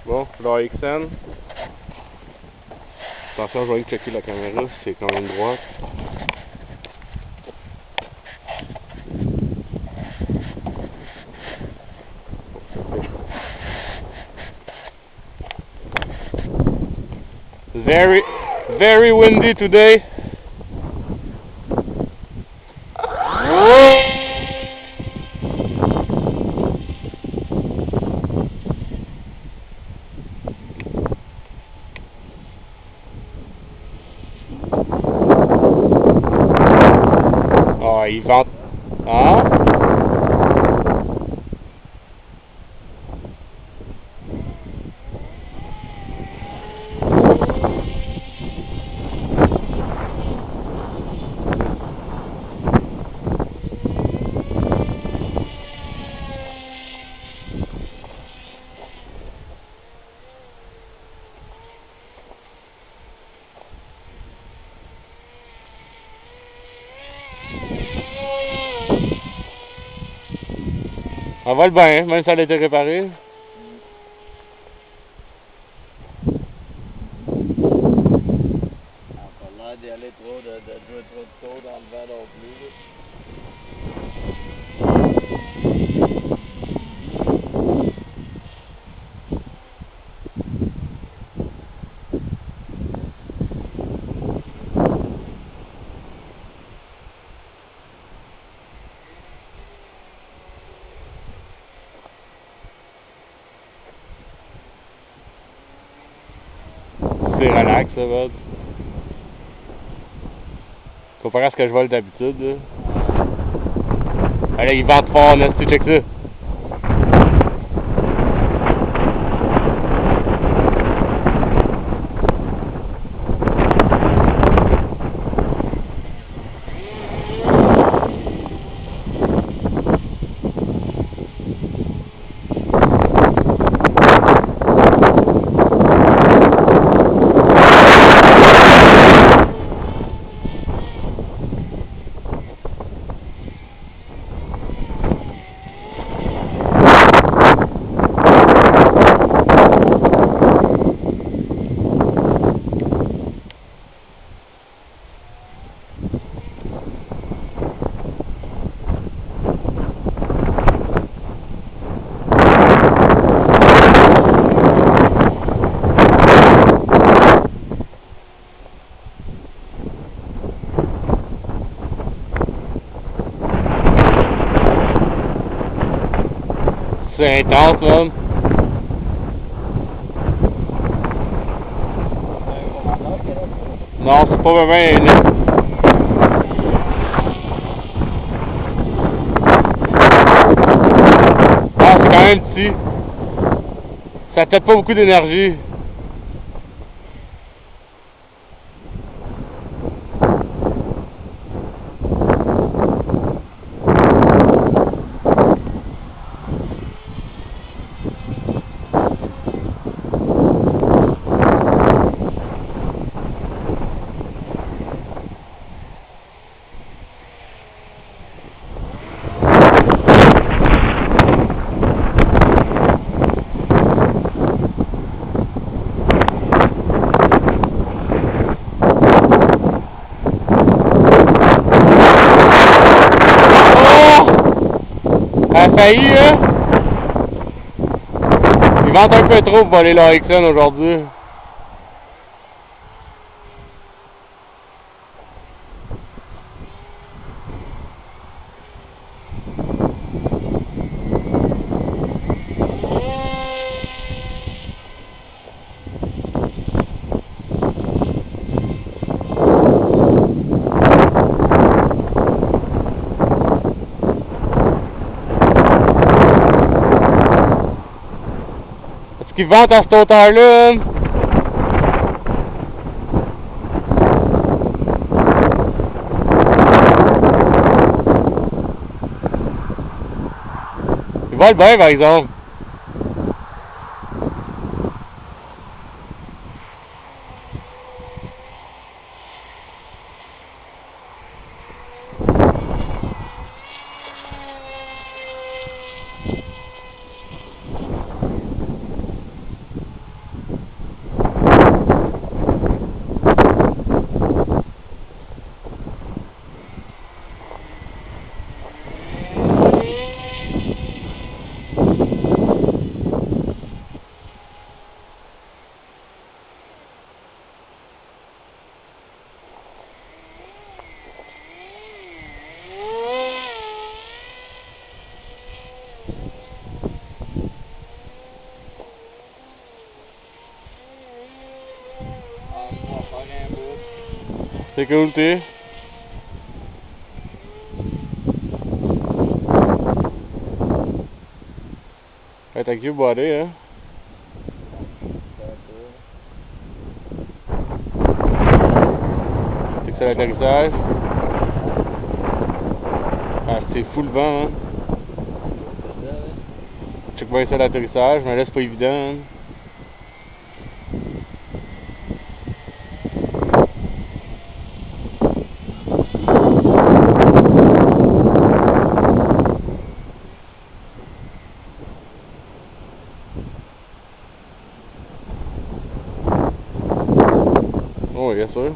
Bon, l'AXN. Attention, je vais checker la caméra, c'est quand même droite. Very windy today. Ah, il vente. Hein? On vole bien, même si elle a été réparée. On n'a pas l'air d'y aller trop, de jouer trop de tôt dans le vent non plus. C'est relax, ça, va. Comparé à ce que je vole d'habitude, là. Allez, il vente fort, là, tu check ça. C'est intense, man. Non, c'est pas vraiment un... Ah, c'est quand même petit. Ça a peut-être pas beaucoup d'énergie. Elle a failli, hein? Ils vendent un peu trop pour voler leur XN aujourd'hui. Est-ce qu'ils vendent à cette hauteur-là? Ils volent bien, par exemple. un bout. C'est cool, t'es. Ouais, t'as que boiré, hein. C'est que c'est l'atterrissage. Ah, c'est fou le vent, hein. Check bien ça l'atterrissage, mais là c'est pas évident, hein. Oh, yes, sûr.